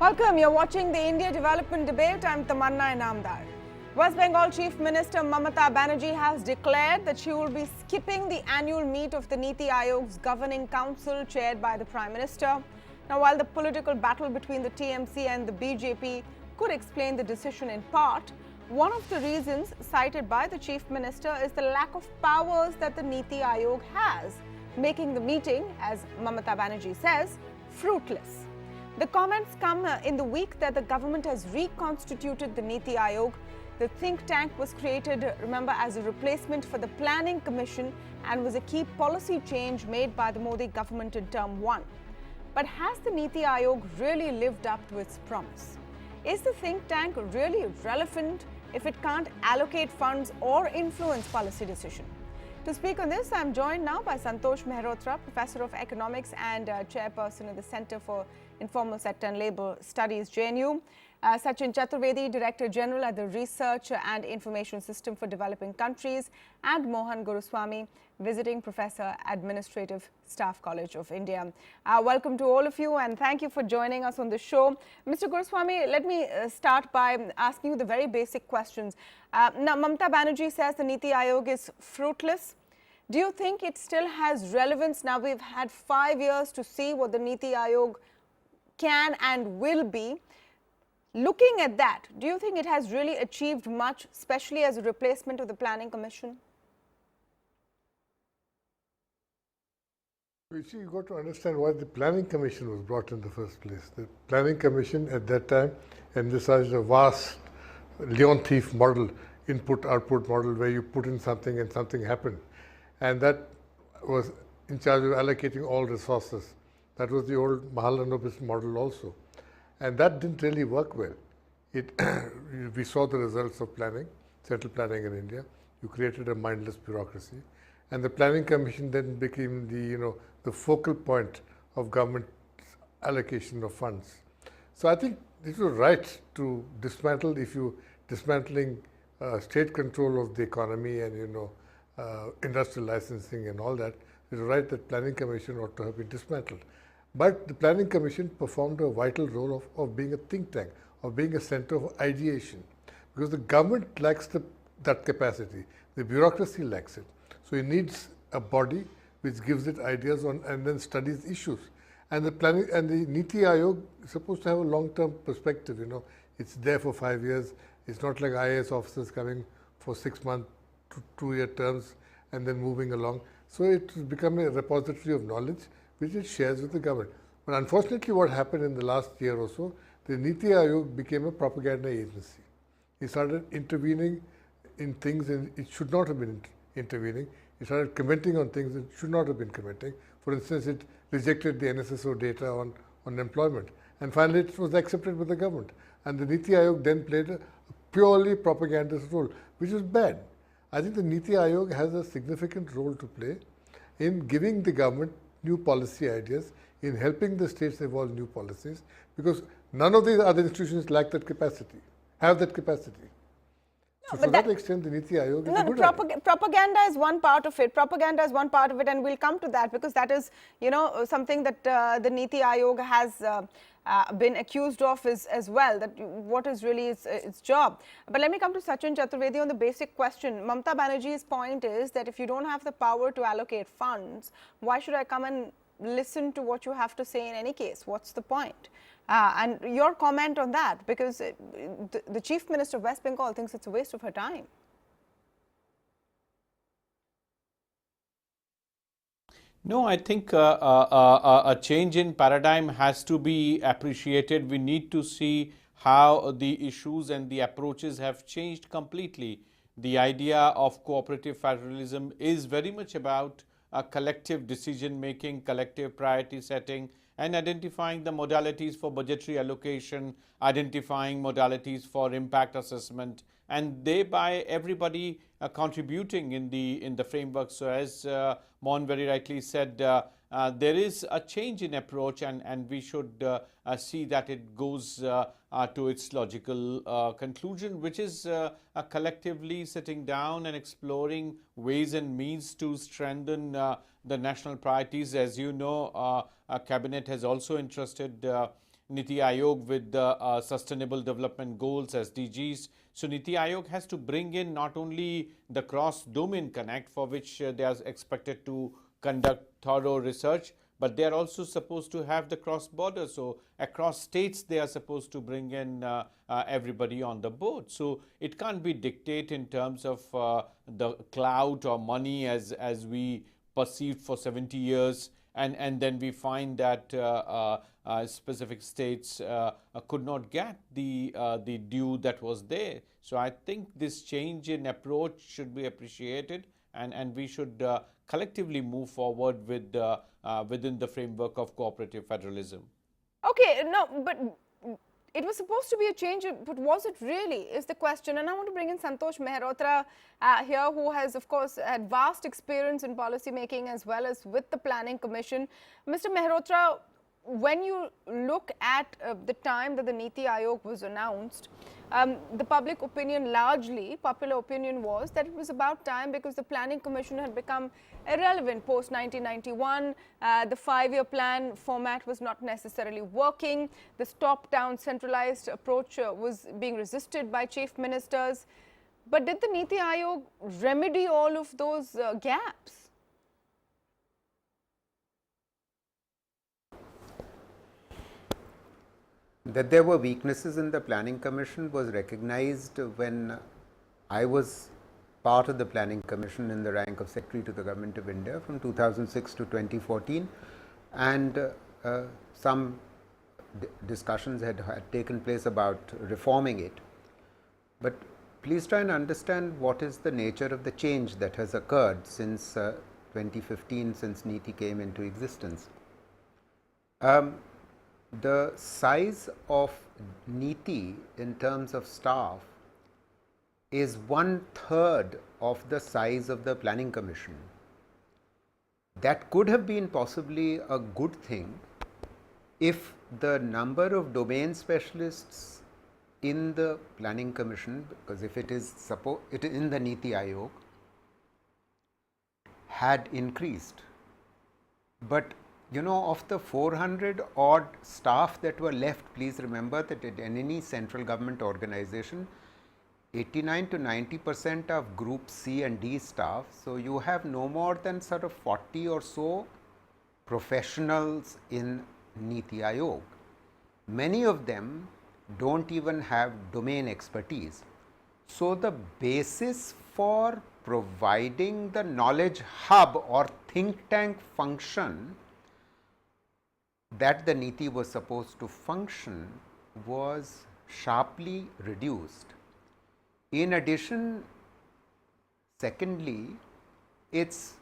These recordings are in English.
Welcome. You're watching the India Development Debate. I'm Tamanna Inamdar. West Bengal Chief Minister Mamata Banerjee has declared that she will be skipping the annual meet of the NITI Aayog's governing council chaired by the Prime Minister. Now, while the political battle between the TMC and the BJP could explain the decision in part, one of the reasons cited by the Chief Minister is the lack of powers that the NITI Aayog has, making the meeting, as Mamata Banerjee says, fruitless. The comments come in the week that the government has reconstituted the NITI Aayog. The think tank was created, remember, as a replacement for the Planning Commission and was a key policy change made by the Modi government in term 1. But has the NITI Aayog really lived up to its promise? Is the think tank really relevant if it can't allocate funds or influence policy decision? To speak on this, I am joined now by Santosh Mehrotra, Professor of Economics and Chairperson of the Center for Informal Sector and Labour Studies, JNU, Sachin Chaturvedi, Director General at the Research and Information System for Developing Countries, and Mohan Guruswamy, Visiting Professor, Administrative Staff College of India. Welcome to all of you and thank you for joining us on the show. Mr. Guruswamy, let me start by asking you the very basic questions. Now, Mamata Banerjee says the NITI Aayog is fruitless. Do you think it still has relevance? Now, we've had 5 years to see what the NITI Aayog can and will be. Looking at that, do you think it has really achieved much, especially as a replacement of the Planning Commission? You see, you've got to understand why the Planning Commission was brought in the first place. The Planning Commission at that time envisaged a vast Leon thief model, input-output model, where you put in something and something happened. And that was in charge of allocating all resources. That was the old Mahalanobis model also. And that didn't really work well. We saw the results of planning, central planning in India. You created a mindless bureaucracy. And the Planning Commission then became the focal point of government allocation of funds. So I think it was right to dismantle, if you dismantling state control of the economy and industrial licensing and all that, it's right that Planning Commission ought to have been dismantled. But the Planning Commission performed a vital role of being a think tank, of being a center of ideation, because the government lacks that capacity. The bureaucracy lacks it. So it needs a body which gives it ideas on and then studies issues. And the planning and the NITI Aayog is supposed to have a long-term perspective. It's there for 5 years. It's not like IAS officers coming for 6 month to 2-year terms and then moving along. So it's become a repository of knowledge which it shares with the government. But unfortunately, what happened in the last year or so, the NITI Aayog became a propaganda agency. It started intervening in things and it should not have been intervening. It started commenting on things it should not have been commenting. For instance, it rejected the NSSO data on employment. And finally, it was accepted by the government. And the NITI Aayog then played a purely propagandist role, which is bad. I think the NITI Aayog has a significant role to play in giving the government new policy ideas, in helping the states evolve new policies, because none of these other institutions lack that capacity, have that capacity. So to that extent, the NITI Aayog is a good idea. Propaganda is one part of it. Propaganda is one part of it, and we'll come to that because that is, something that the NITI Aayog has been accused of as well, that what is really its job. But let me come to Sachin Chaturvedi on the basic question. Mamata Banerjee's point is that if you don't have the power to allocate funds, why should I come and listen to what you have to say in any case? What's the point? And your comment on that, because the Chief Minister of West Bengal thinks it's a waste of her time. No, I think a change in paradigm has to be appreciated. We need to see how the issues and the approaches have changed completely. The idea of cooperative federalism is very much about collective decision making, collective priority setting, and identifying the modalities for budgetary allocation, identifying modalities for impact assessment, and thereby everybody contributing in the framework. So as Mon very rightly said, there is a change in approach, and we should see that it goes to its logical conclusion, which is collectively sitting down and exploring ways and means to strengthen the national priorities. As you know, Cabinet has also entrusted NITI Aayog with the Sustainable Development Goals, SDGs. So NITI Aayog has to bring in not only the cross-domain connect, for which they are expected to conduct thorough research, but they are also supposed to have the cross-border. So across states, they are supposed to bring in everybody on the boat. So it can't be dictated in terms of the clout or money as we perceived for 70 years. And then we find that specific states could not get the due that was there. So I think this change in approach should be appreciated, and we should collectively move forward with within the framework of cooperative federalism. Okay, no, but it was supposed to be a change, but was it really, is the question. And I want to bring in Santosh Mehrotra here, who has, of course, had vast experience in policy making as well as with the Planning Commission. Mr. Mehrotra, when you look at the time that the NITI Aayog was announced, the public opinion, largely popular opinion, was that it was about time, because the Planning Commission had become irrelevant post 1991. The 5-year plan format was not necessarily working. This top-down centralized approach was being resisted by chief ministers. But did the NITI Aayog remedy all of those gaps? That there were weaknesses in the Planning Commission was recognized when I was part of the Planning Commission in the rank of Secretary to the Government of India from 2006 to 2014, and some discussions had taken place about reforming it. But please try and understand what is the nature of the change that has occurred since 2015, since NITI came into existence. The size of NITI in terms of staff is 1/3 of the size of the Planning Commission. That could have been possibly a good thing if the number of domain specialists in the Planning Commission, because if it is in the NITI Aayog, had increased. But you know, of the 400 odd staff that were left, please remember that in any central government organization, 89 to 90% of group C and D staff. So you have no more than sort of 40 or so professionals in NITI Aayog. Many of them don't even have domain expertise. So the basis for providing the knowledge hub or think tank function that the NITI was supposed to function was sharply reduced. In addition, secondly, its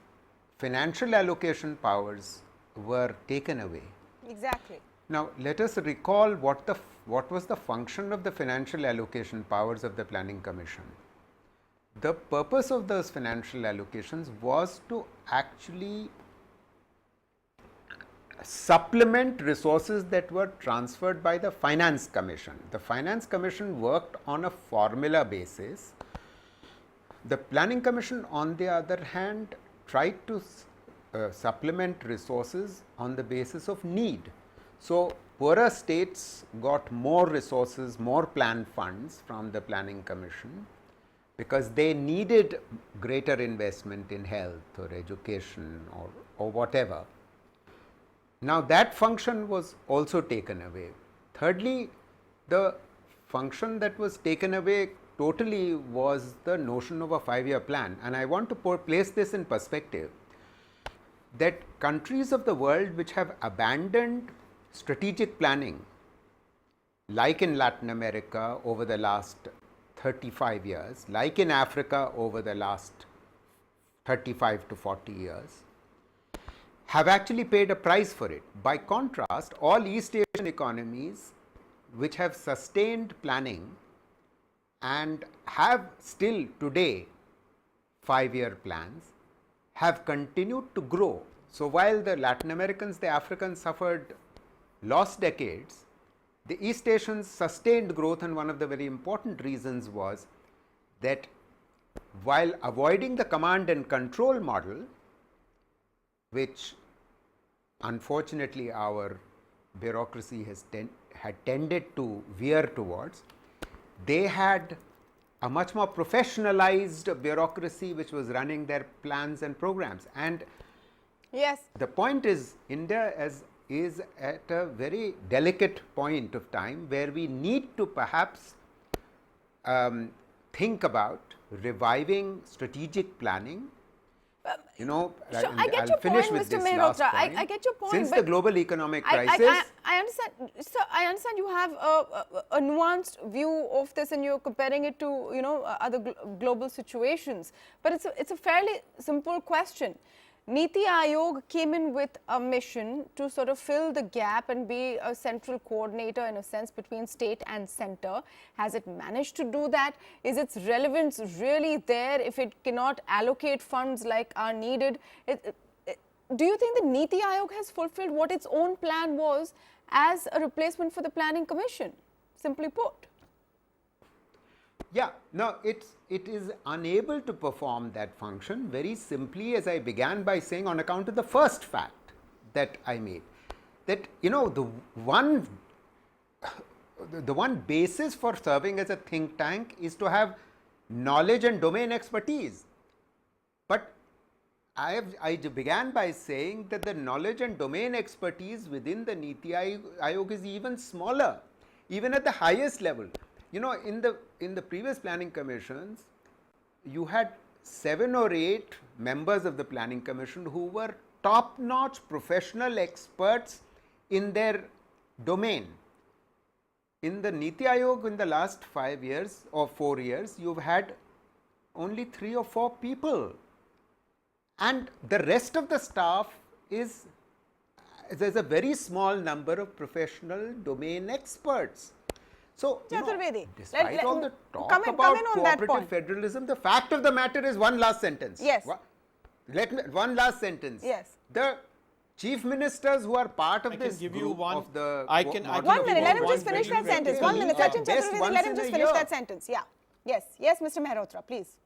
financial allocation powers were taken away. Exactly. Now, let us recall what was the function of the financial allocation powers of the Planning Commission. The purpose of those financial allocations was to actually supplement resources that were transferred by the Finance Commission. The Finance Commission worked on a formula basis. The Planning Commission, on the other hand, tried to supplement resources on the basis of need. So, poorer states got more resources, more plan funds from the Planning Commission, because they needed greater investment in health or education or whatever. Now, that function was also taken away. Thirdly, the function that was taken away totally was the notion of a 5-year plan, and I want to place this in perspective, that countries of the world which have abandoned strategic planning, like in Latin America over the last 35 years, like in Africa over the last 35 to 40 years, have actually paid a price for it. By contrast, all East Asian economies which have sustained planning and have still today 5-year plans have continued to grow. So, while the Latin Americans, the Africans suffered lost decades, the East Asians sustained growth, and one of the very important reasons was that while avoiding the command and control model, which unfortunately our bureaucracy had tended to veer towards. They had a much more professionalized bureaucracy which was running their plans and programs. And Yes. the point is, India is at a very delicate point of time where we need to perhaps think about reviving strategic planning. You know, Sure, and I get I'll your finish point, with Mr. this last Mehrotra. point. I get your point. Since the but global economic crisis, I understand. Sir, I understand you have a nuanced view of this, and you're comparing it to, you know, other global situations. But it's a fairly simple question. NITI Aayog came in with a mission to sort of fill the gap and be a central coordinator in a sense between state and center. Has it managed to do that? Is its relevance really there if it cannot allocate funds like are needed? Do you think the NITI Aayog has fulfilled what its own plan was as a replacement for the Planning Commission, simply put? yeah, no, it is unable to perform that function very simply, as I began by saying, on account of the first fact that I made, that, you know, the one basis for serving as a think tank is to have knowledge and domain expertise. But I began by saying that the knowledge and domain expertise within the NITI Aayog is even smaller, even at the highest level. You know, in the previous planning commissions, you had 7 or 8 members of the planning commission who were top-notch professional experts in their domain. In the NITI Aayog, in the last 5 years or 4 years, you've had only 3 or 4 people, and the rest of the staff is, there's a very small number of professional domain experts. So, you know, Chaturvedi, despite all the talk come about in on that cooperative point. federalism, the fact of the matter is, one last sentence. Yes. One last sentence. Yes. The chief ministers who are part of I can this give group you one. of the I can 1 minute, let him one just finish very that sentence. quickly. 1 minute, Sachin Best Chaturvedi, once let him in just a finish year. that sentence. Yeah. Yes, Mr. Mehrotra, please.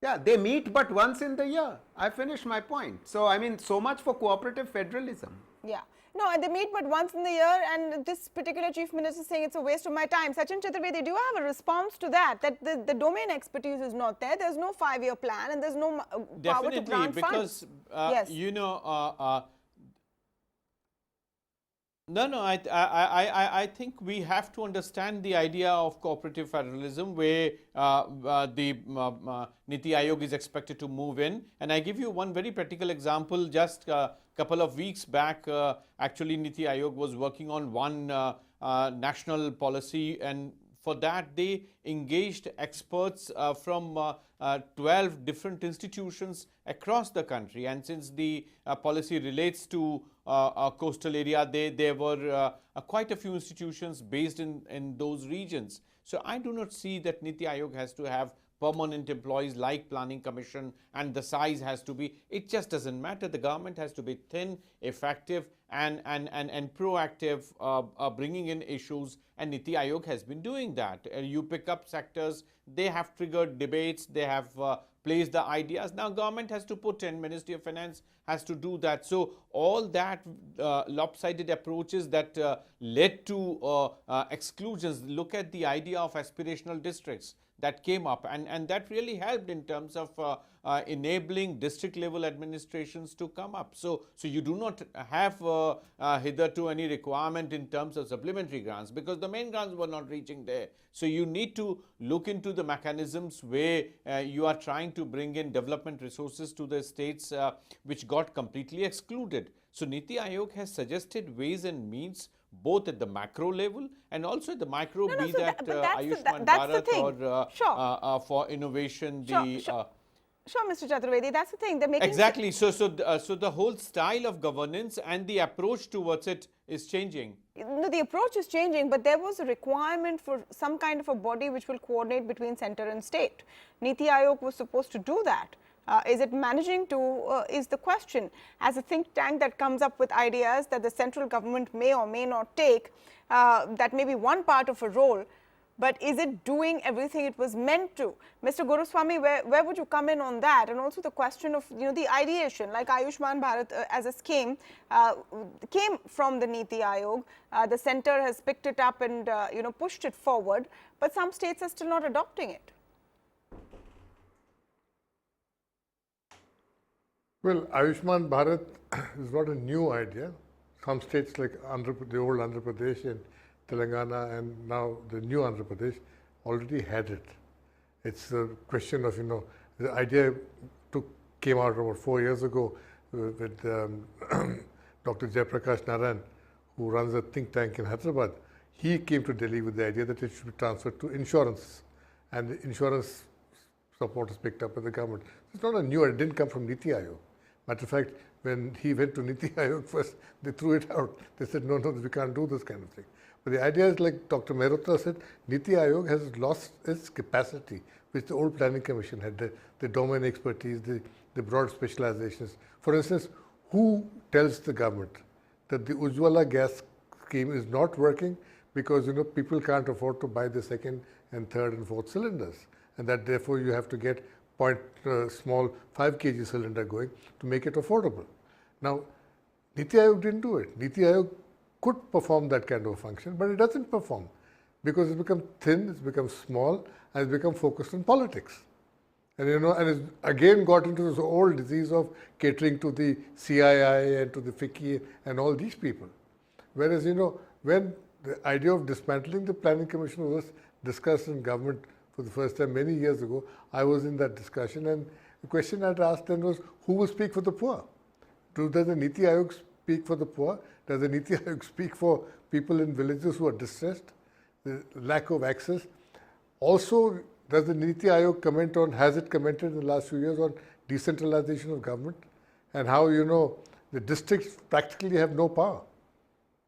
Yeah, they meet but once in the year. I finished my point. So, I mean, so much for cooperative federalism. Yeah. No, and they meet but once in the year, and this particular chief minister is saying it's a waste of my time. Sachin Chaturvedi, do you have a response to that? That the domain expertise is not there, there's no 5-year plan, and there's no power to Definitely, grant because funds. Yes. you know, no, I think we have to understand the idea of cooperative federalism, where the NITI Aayog is expected to move in. And I give you one very practical example. Just a couple of weeks back, actually NITI Aayog was working on one national policy, and for that they engaged experts from 12 different institutions across the country. And since the policy relates to a coastal area, there were quite a few institutions based in those regions. So I do not see that NITI Aayog has to have permanent employees like Planning Commission, and the size has to be, it just doesn't matter. The government has to be thin, effective and proactive, bringing in issues, and NITI Aayog has been doing that. You pick up sectors, they have triggered debates, they have placed the ideas. Now government has to put in, Ministry of Finance has to do that. So all that lopsided approaches that led to exclusions. Look at the idea of aspirational districts that came up, and that really helped in terms of enabling district level administrations to come up. So you do not have hitherto any requirement in terms of supplementary grants, because the main grants were not reaching there. So you need to look into the mechanisms where you are trying to bring in development resources to the states which got completely excluded. So NITI Aayog has suggested ways and means, both at the macro level and also at the micro, No, be so that Ayushman that's the Bharat thing. or Sure. for innovation, Sure, Mr. Chaturvedi, that's the thing. They're making exactly. So the whole style of governance and the approach towards it is changing. No, the approach is changing, but there was a requirement for some kind of a body which will coordinate between center and state. NITI Aayog was supposed to do that. Is it managing to, is the question. As a think tank that comes up with ideas that the central government may or may not take, that may be one part of a role. but is it doing everything it was meant to? Mr. Guruswamy, where would you come in on that? And also the question of, the ideation, like Ayushman Bharat as a scheme came from the NITI Aayog. The center has picked it up and, pushed it forward, but some states are still not adopting it. Well, Ayushman Bharat is not a new idea. Some states like the old Andhra Pradesh and Telangana and now the new Andhra Pradesh already had it. It's a question of, the idea came out about 4 years ago with Dr. Jayaprakash Narayan, who runs a think tank in Hyderabad. He came to Delhi with the idea that it should be transferred to insurance, and the insurance support is picked up by the government. It's not a new idea, it didn't come from NITI Aayog. Matter of fact, when he went to NITI Aayog first, they threw it out. They said, no, we can't do this kind of thing. But the idea is, like Dr. Mehrotra said, NITI Aayog has lost its capacity, which the old planning commission had, the domain expertise, the broad specializations. For instance, who tells the government that the Ujjwala gas scheme is not working because, people can't afford to buy the second and third and fourth cylinders, and that therefore you have to get small 5 kg cylinder going to make it affordable. Now, NITI Aayog didn't do it. NITI Aayog could perform that kind of function, but it doesn't perform because it's become thin, it's become small, and it's become focused on politics. And and it's again got into this old disease of catering to the CII and to the FICCI and all these people. Whereas, when the idea of dismantling the Planning Commission was discussed in government for the first time many years ago, I was in that discussion, and the question I'd asked then was, who will speak for the poor? Does the NITI Aayog speak for the poor? Does the NITI Aayog speak for people in villages who are distressed, the lack of access? Also, does the NITI Aayog has it commented in the last few years on decentralization of government and how, the districts practically have no power?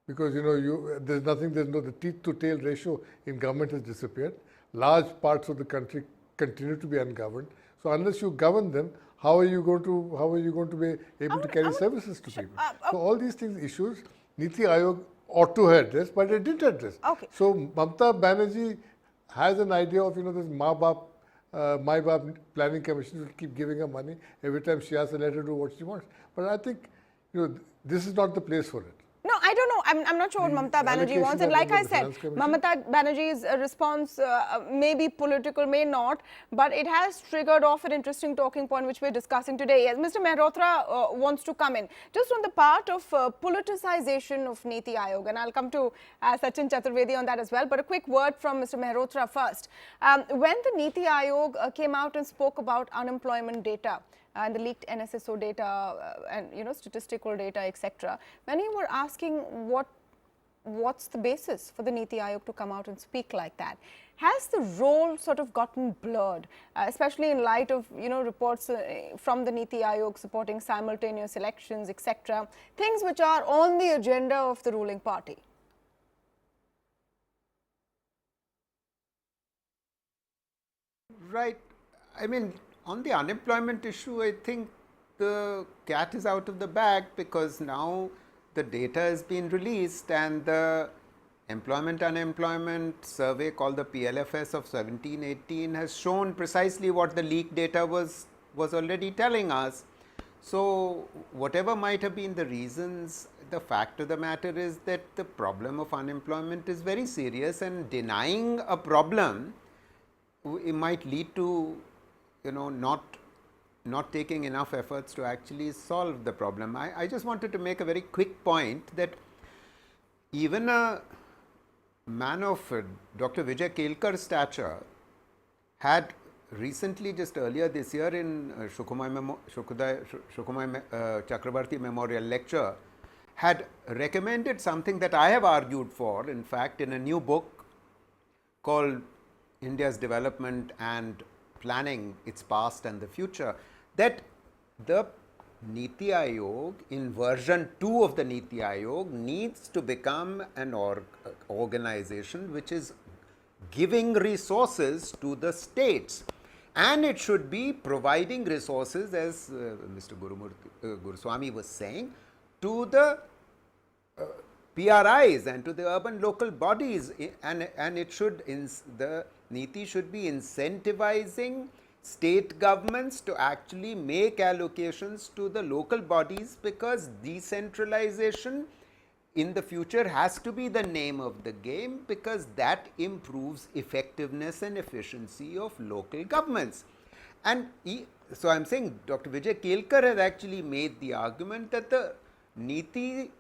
Because, the teeth to tail ratio in government has disappeared. Large parts of the country continue to be ungoverned. So unless you govern them, how are you going to be able to carry services to people? So all these issues, NITI Aayog ought to have addressed, but it didn't address. Okay. So Mamata Banerjee has an idea of, this My Baap Planning Commission will keep giving her money every time she has to let her do what she wants. But I think, this is not the place for it. No, I don't know. I'm not sure what Mamata Banerjee wants. And like I said, Mamata Banerjee's response may be political, may not, but it has triggered off an interesting talking point which we're discussing today. Yes, Mr. Mehrotra wants to come in. Just on the part of politicization of NITI Aayog, and I'll come to Sachin Chaturvedi on that as well, but a quick word from Mr. Mehrotra first. When the NITI Aayog came out and spoke about unemployment data, and the leaked NSSO data and statistical data, etc. When you were asking what's the basis for the NITI Aayog to come out and speak like that, has the role sort of gotten blurred, especially in light of reports from the NITI Aayog supporting simultaneous elections, etc., things which are on the agenda of the ruling party? Right. I mean, on the unemployment issue, I think the cat is out of the bag because now the data has been released and the employment-unemployment survey called the PLFS of 17-18 has shown precisely what the leaked data was already telling us. So, whatever might have been the reasons, the fact of the matter is that the problem of unemployment is very serious, and denying a problem it might lead to not taking enough efforts to actually solve the problem. I just wanted to make a very quick point that even a man of Dr. Vijay Kelkar's stature had recently, just earlier this year in Shukumai Chakrabarti Memorial Lecture, had recommended something that I have argued for, in fact, in a new book called India's Development and Planning, Its Past and the Future, that the NITI Aayog, in version 2 of the NITI Aayog, needs to become an organization which is giving resources to the states, and it should be providing resources, as Mr. Guruswamy was saying, to the PRIs and to the urban local bodies, and it should, the NITI should be incentivizing state governments to actually make allocations to the local bodies, because decentralization in the future has to be the name of the game, because that improves effectiveness and efficiency of local governments. And so I am saying Dr. Vijay Kelkar has actually made the argument that the NITI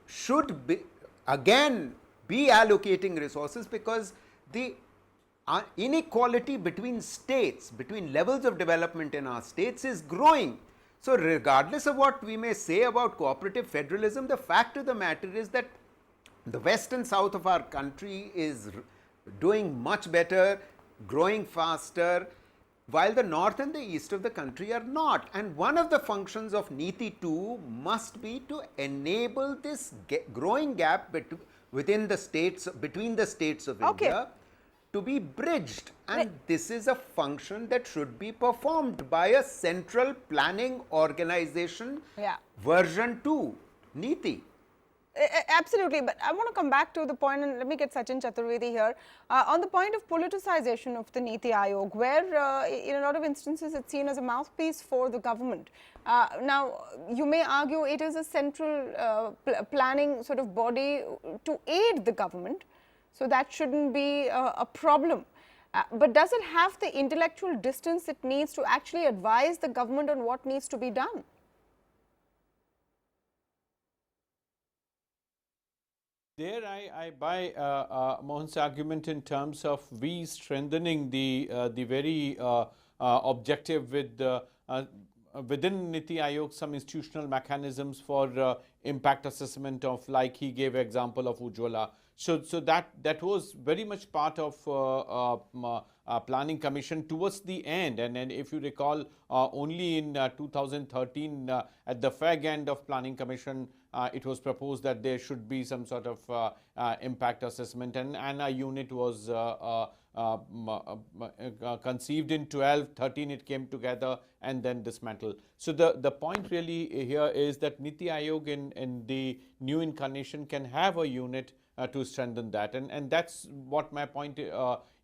should be allocating resources, because the inequality between states, between levels of development in our states is growing. So regardless of what we may say about cooperative federalism, the fact of the matter is that the west and south of our country is doing much better, growing faster, while the north and the east of the country are not. And one of the functions of NITI 2 must be to enable this growing gap within the states, between the states of India, to be bridged, and this is a function that should be performed by a central planning organization, version 2 NITI. Absolutely, but I want to come back to the point, and let me get Sachin Chaturvedi here, on the point of politicization of the NITI Aayog, where in a lot of instances it's seen as a mouthpiece for the government. Now, you may argue it is a central planning sort of body to aid the government, so that shouldn't be a problem. But does it have the intellectual distance it needs to actually advise the government on what needs to be done? There I buy Mohan's argument in terms of we strengthening the very objective with within NITI Aayog some institutional mechanisms for impact assessment of, like he gave example of Ujjwala. So that was very much part of planning commission towards the end, and if you recall, only in 2013 at the fag end of planning commission, it was proposed that there should be some sort of impact assessment, and a unit was conceived in 12, 13 it came together and then dismantled. So the point really here is that NITI Aayog in the new incarnation can have a unit to strengthen that, and that's what my point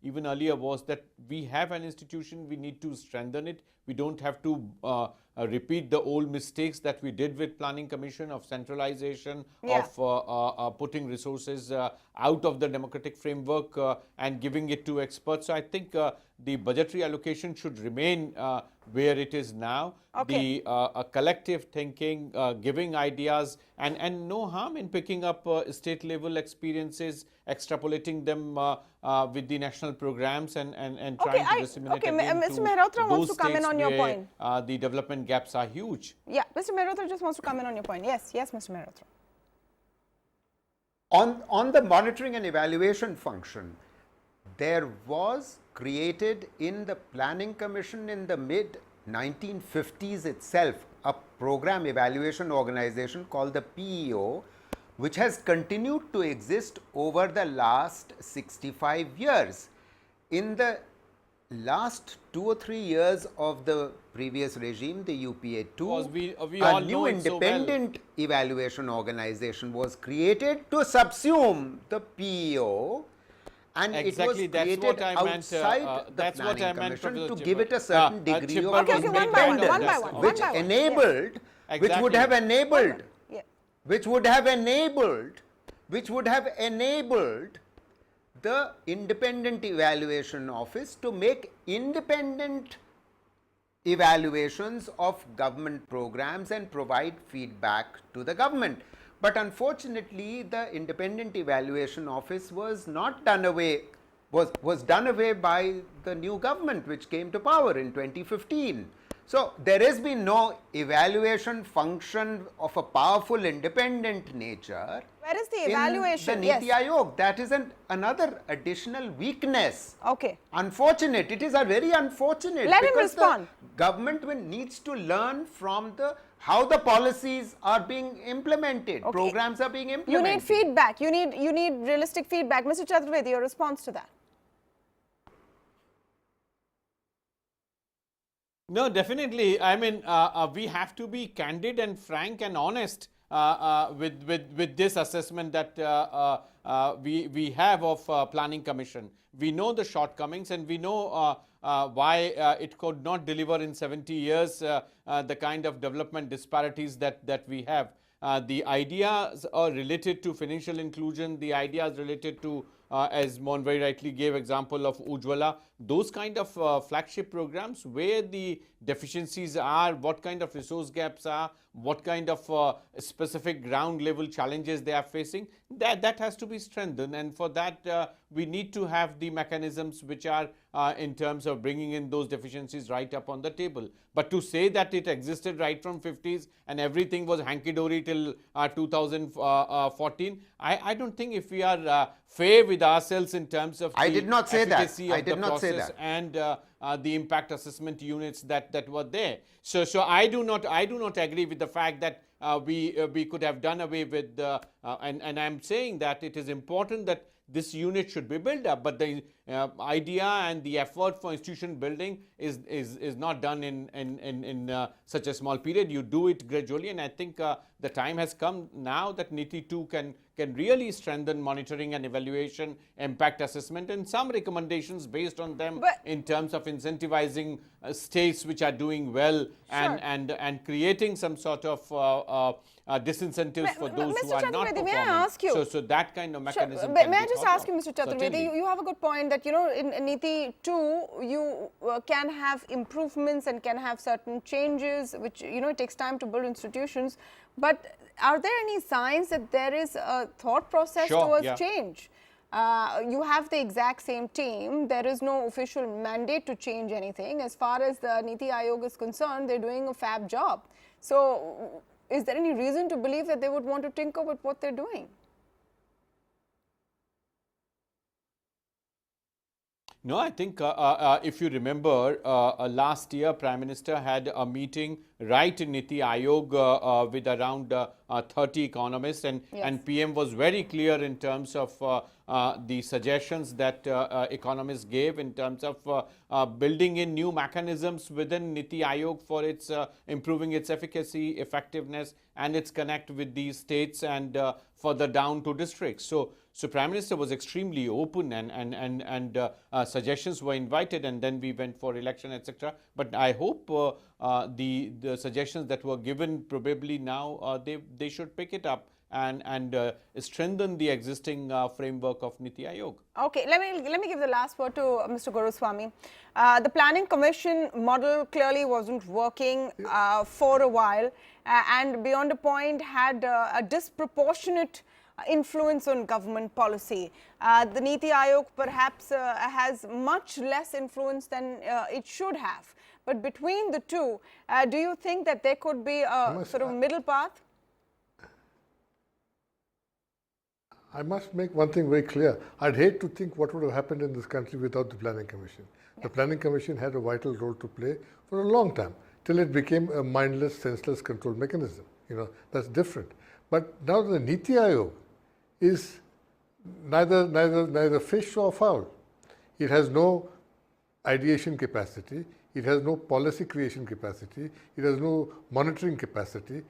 even earlier was, that we have an institution, we need to strengthen it. We don't have to repeat the old mistakes that we did with planning commission of centralization, of putting resources out of the democratic framework and giving it to experts. So I think the budgetary allocation should remain where it is now. The collective thinking, giving ideas, and no harm in picking up state level experiences, extrapolating them with the national programs and trying to disseminate Mr. Mehrotra wants to come in on your point. The development gaps are huge. Yeah, Mr. Mehrotra just wants to come in on your point. Yes, Mr. Mehrotra. On the monitoring and evaluation function, there was created in the Planning Commission in the mid-1950s itself a program evaluation organization called the PEO, which has continued to exist over the last 65 years. In the last 2 or 3 years of the previous regime, the UPA 2, a new independent evaluation organization was created to subsume the PEO, and it was created outside the Planning Commission to give it a certain degree of independence, which enabled, which would have enabled the independent evaluation office to make independent evaluations of government programs and provide feedback to the government. But unfortunately, the independent evaluation office was not done away, was done away by the new government which came to power in 2015. So there has been no evaluation function of a powerful independent nature. Where is the evaluation? In the NITI Aayog. That is another additional weakness. Okay. Unfortunate. It is a very unfortunate. Let him respond. The government needs to learn from how the policies are being implemented, programs are being implemented. You need feedback. You need realistic feedback. Mr. Chaturvedi, your response to that? No, definitely. I mean, we have to be candid and frank and honest with this assessment that we have of Planning Commission. We know the shortcomings, and we know why it could not deliver in 70 years the kind of development disparities that we have. The ideas are related to financial inclusion, the ideas related to as Mohan very rightly gave example of Ujjwala, those kind of flagship programs where the deficiencies are, what kind of resource gaps are, what kind of specific ground level challenges they are facing, that has to be strengthened, and for that we need to have the mechanisms which are in terms of bringing in those deficiencies right up on the table. But to say that it existed right from 50s and everything was hanky-dory till 2014, I don't think if we are fair with ourselves in terms of I the did not say that. efficacy I of did the not say process that. and the impact assessment units that were there. So I do not agree with the fact that we could have done away with and I'm saying that it is important that this unit should be built up, but the idea and the effort for institution building is not done in such a small period. You do it gradually, and I think the time has come now that NITI 2 can really strengthen monitoring and evaluation, impact assessment, and some recommendations based on them in terms of incentivizing states which are doing well and creating some sort of disincentives for those who are not performing. May I ask you? So that kind of mechanism. May I just ask you, Mr. Chaturvedi, you have a good point that, you know, in NITI 2, you can have improvements and can have certain changes, which, you know, it takes time to build institutions. But are there any signs that there is a thought process towards change? You have the exact same team. There is no official mandate to change anything. As far as the NITI Aayog is concerned, they're doing a fab job. So is there any reason to believe that they would want to tinker with what they're doing? No, I think if you remember, last year Prime Minister had a meeting right in NITI Aayog with around 30 economists, and PM was very clear in terms of the suggestions that economists gave in terms of building in new mechanisms within NITI Aayog for its improving its efficacy, effectiveness, and its connect with these states and further down to districts. So Prime Minister was extremely open, and suggestions were invited, and then we went for election, etc. But I hope the suggestions that were given probably now they should pick it up and strengthen the existing framework of NITI Aayog. Okay, let me give the last word to Mr. Guruswamy. The Planning Commission model clearly wasn't working for a while, and beyond a point had a disproportionate influence on government policy. The NITI Aayog perhaps has much less influence than it should have. But between the two, do you think that there could be a sort of middle path? I must make one thing very clear. I'd hate to think what would have happened in this country without the Planning Commission. The Planning Commission had a vital role to play for a long time, till it became a mindless, senseless control mechanism. You know, that's different. But now the NITI Aayog is neither fish or fowl. It has no ideation capacity. It has no policy creation capacity. It has no monitoring capacity.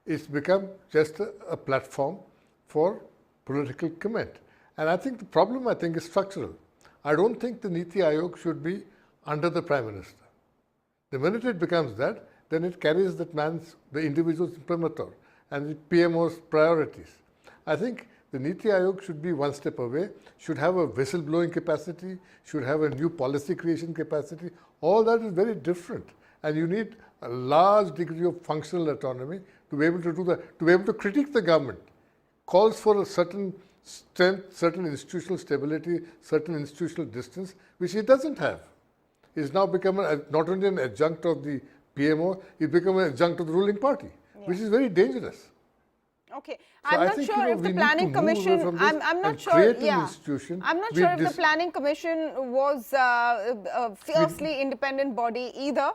It's become just a platform for political comment. And I think the problem, is structural. I don't think the NITI Aayog should be under the Prime Minister. The minute it becomes that, then it carries the individual's imprimatur and the PMO's priorities. I think the NITI Aayog should be one step away, should have a whistleblowing capacity, should have a new policy creation capacity. All that is very different. And you need a large degree of functional autonomy to be able to do that, to be able to critique the government. Calls for a certain strength, certain institutional stability, certain institutional distance, which it doesn't have. It's now become not only an adjunct of the PMO, it become an adjunct of the ruling party, which is very dangerous. Okay, So I'm not sure if the Planning Commission, I'm not sure, I'm not sure if the Planning Commission was a fiercely independent body either.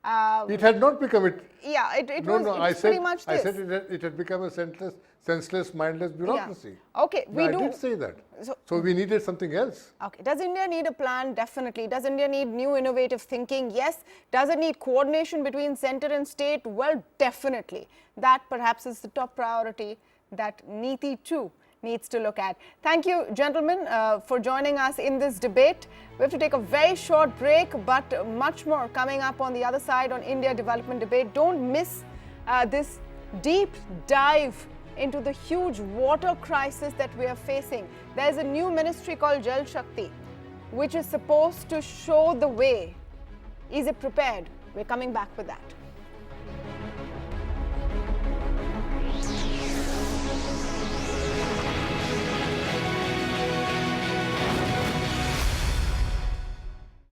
It had not become it. Yeah, it No, was, no, it I was pretty said, much I this. said it had become a senseless, mindless bureaucracy. Yeah. Okay, No, I did say that. So we needed something else. Okay, does India need a plan? Definitely. Does India need new innovative thinking? Yes. Does it need coordination between center and state? Well, definitely. That perhaps is the top priority that NITI too needs to look at. Thank you, gentlemen, for joining us in this debate. We have to take a very short break, but much more coming up on the other side on India Development Debate. Don't miss this deep dive into the huge water crisis that we are facing. There's a new ministry called Jal Shakti, which is supposed to show the way. Is it prepared? We're coming back with that.